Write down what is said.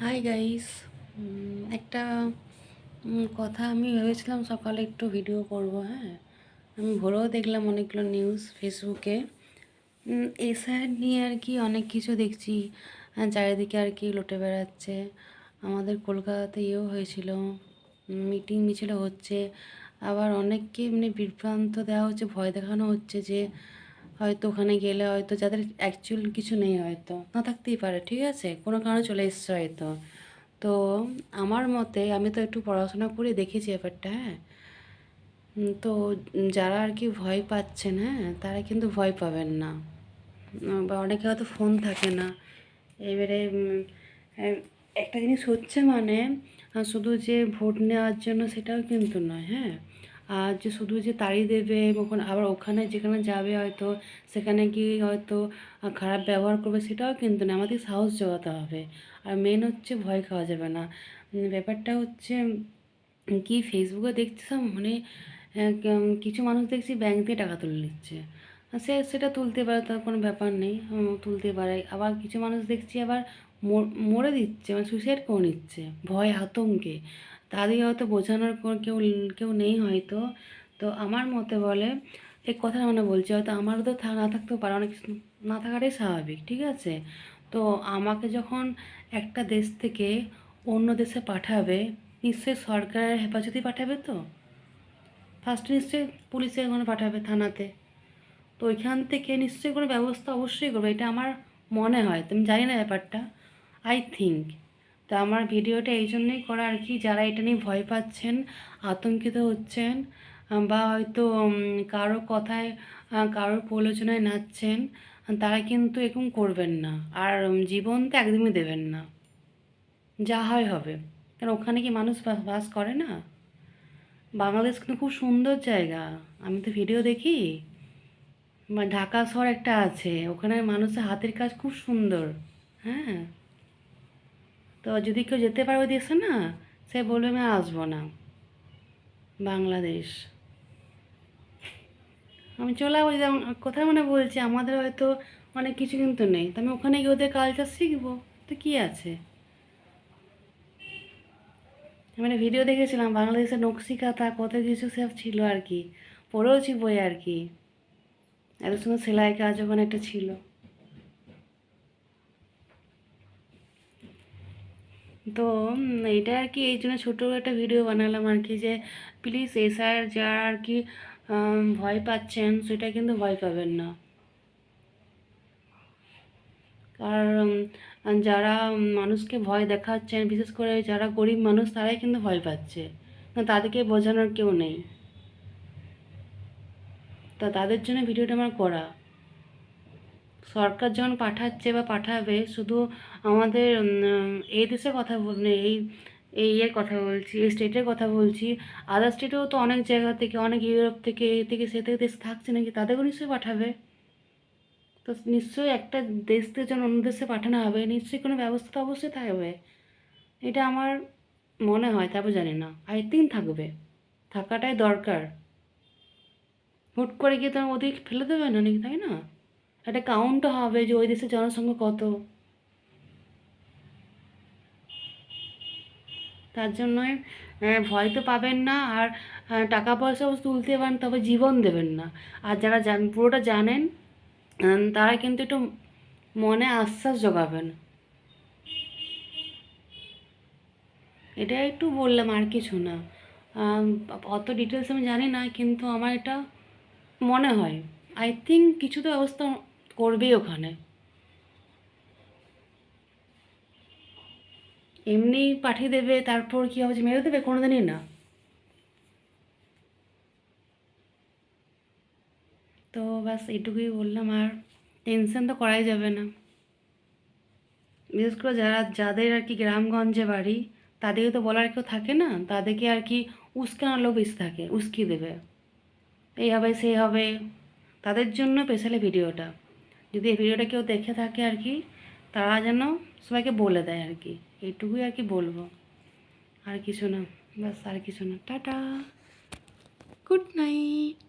Hi guys. একটা কথা আমি ভেবেছিলাম সকালে একটু ভিডিও করব। হ্যাঁ, আমি ভোরেও দেখলাম অনেকগুলো নিউজ ফেসবুকে। এসআইআর নিয়ে আর কি অনেক কিছু দেখছি। চারিদিকে আর কি লুটে বেড়াচ্ছে। আমাদের কলকাতাতে ইয়েও হয়েছিল, মিটিং মিছিল হচ্ছে। আবার অনেককে বিভ্রান্ত দেওয়া হচ্ছে, ভয় দেখানো হচ্ছে যে হয়তো ওখানে গেলে হয়তো যাদের অ্যাকচুয়াল কিছু নেই, হয়তো না থাকতেই পারে, ঠিক আছে, কোনো কারণে চলে এসছে হয়তো। তো আমার মতে, আমি তো একটু পড়াশোনা করে দেখেছি ব্যাপারটা। হ্যাঁ, তো যারা আর কি ভয় পাচ্ছেন, হ্যাঁ, তারা কিন্তু ভয় পাবেন না। বা অনেকে হয়তো ফোন থাকে না। এবারে একটা জিনিস হচ্ছে, মানে শুধু যে ভোট নেওয়ার জন্য সেটাও কিন্তু নয়। হ্যাঁ, আর যে শুধু যে তাড়িয়ে দেবে, ওখানে আবার ওখানে যেখানে যাবে হয়তো সেখানে গিয়ে হয়তো খারাপ ব্যবহার করবে, সেটাও কিন্তু না। আমাদের সাহস জোগাতে হবে। আর মেন হচ্ছে ভয় খাওয়া যাবে না। ব্যাপারটা হচ্ছে কি, ফেসবুকে দেখছিলাম, মানে কিছু মানুষ দেখছি ব্যাংক থেকে টাকা তুলে নিচ্ছে। সেটা তুলতে পারে, তার কোনো ব্যাপার নেই, তুলতে পারে। আবার কিছু মানুষ দেখছি আবার মরে দিচ্ছে, মানে সুইসাইড করে নিচ্ছে ভয় আতঙ্কে। তাদের হয়তো বোঝানোর কেউ কেউ নেই হয়তো। তো আমার মতে বলে, এই কথা মানে বলছি, হয়তো আমারও তো না থাকতেও পারে, অনেক কিছু না থাকাটাই স্বাভাবিক, ঠিক আছে। তো আমাকে যখন একটা দেশ থেকে অন্য দেশে পাঠাবে, নিশ্চয়ই সরকারের হেফাজতেই পাঠাবে। তো ফার্স্টে নিশ্চয়ই পুলিশের ওখানে পাঠাবে, থানাতে। তো ওইখান থেকে নিশ্চয়ই কোনো ব্যবস্থা অবশ্যই করবে, এটা আমার মনে হয়। তো আমি জানি না ব্যাপারটা, আই থিঙ্ক। তো আমার ভিডিওটা এই জন্যই করা আর কি, যারা এটা নিয়ে ভয় পাচ্ছেন, আতঙ্কিত হচ্ছেন, বা হয়তো কারো কথায় কারোর প্রলোচনায় নাচছেন, তারা কিন্তু এরকম করবেন না। আর জীবন তো একদমই দেবেন না। যা হয় হবে। কারণ ওখানে কি মানুষ বাস করে না? বাংলাদেশ কিন্তু খুব সুন্দর জায়গা। আমি তো ভিডিও দেখি, ঢাকা শহর একটা আছে, ওখানে মানুষের হাতের কাজ খুব সুন্দর। হ্যাঁ, তো যদি কেউ যেতে পারে ওই দেশে, না, সে বলবে আমি আসবো না বাংলাদেশ। আমি চলে যাবো। যেমন কোথায় মনে বলছি, আমাদের হয়তো অনেক কিছু কিন্তু নেই, তো আমি ওখানে গিয়ে ওদের কালচার শিখবো। তো কী আছে? মানে ভিডিও দেখেছিলাম বাংলাদেশের নকশি কাঁথা কত কিছু সব ছিল আর কি, পড়েওছি বই আর কি। এত সুন্দর সেলাই কাজ ওখানে একটা ছিল। তো এটা আর কি, এই জন্য ছোটো একটা ভিডিও বানালাম আর কি, যে প্লিজ এসআর যারা আর কি ভয় পাচ্ছেন, সেটা কিন্তু ভয় পাবেন না। কারণ যারা মানুষকে ভয় দেখাচ্ছেন, বিশেষ করে যারা গরিব মানুষ, তারাই কিন্তু ভয় পাচ্ছে, না তাদেরকে বোঝানোর কেউ নেই। তা তাদের জন্য ভিডিওটা আমার করা। সরকার যখন পাঠাচ্ছে বা পাঠাবে, শুধু আমাদের এই দেশের কথা মানে এই এই ইয়ের কথা বলছি, এই স্টেটের কথা বলছি। আদার স্টেটেও তো অনেক জায়গা থেকে, অনেক ইউরোপ থেকে, এ থেকে সে থেকে দেশ থাকছে নাকি, তাদেরকেও নিশ্চয়ই পাঠাবে। তো নিশ্চয়ই একটা দেশ থেকে যখন অন্য দেশে পাঠানো হবে, নিশ্চয়ই কোনো ব্যবস্থা তো অবশ্যই থাকবে। এটা আমার মনে হয়, তারপর জানি না, আই থিঙ্ক থাকবে, থাকাটাই দরকার। হুট করে গিয়ে তো ওদের ফেলে দেবে না নাকি, তাই না? একটা কাউন্টও হবে যে ওই দেশের জনসংখ্যা কত। তার জন্যই ভয় তো পাবেন না। আর টাকা পয়সাও তুলতে পারেন, তবে জীবন দেবেন না। আর যারা পুরোটা জানেন, তারা কিন্তু একটু মনে আশ্বাস জোগাবেন। এটা একটু বললাম, আর কিছু না। আম, অত ডিটেলস আমি জানি না, কিন্তু আমার এটা মনে হয়, আই থিঙ্ক কিছু তো ব্যবস্থা করবেই ওখানে। এমনি পাঠিয়ে দেবে, তারপর কী হবে, যে মেরে দেবে, কোনোদিনই না। তো ব্যাস এইটুকুই বললাম। আর টেনশন তো করাই যাবে না। বিশেষ করে যাদের আর কি গ্রামগঞ্জে বাড়ি, তাদেরকে তো বলার কেউ থাকে না, তাদেরকে আর কি উস্কানোর লোক বেশি থাকে, উস্কিয়ে দেবে, এই হবে সেই হবে। তাদের জন্য স্পেশালি ভিডিওটা, যদি এই ভিডিওটা কেউ দেখে থাকে আর কি, তারা যেন সবাইকে বলে দেয় আর কি। এইটুকুই আর কি বলবো, আর কিছু না। ব্যাস, আর কিছু না। Tata, good night.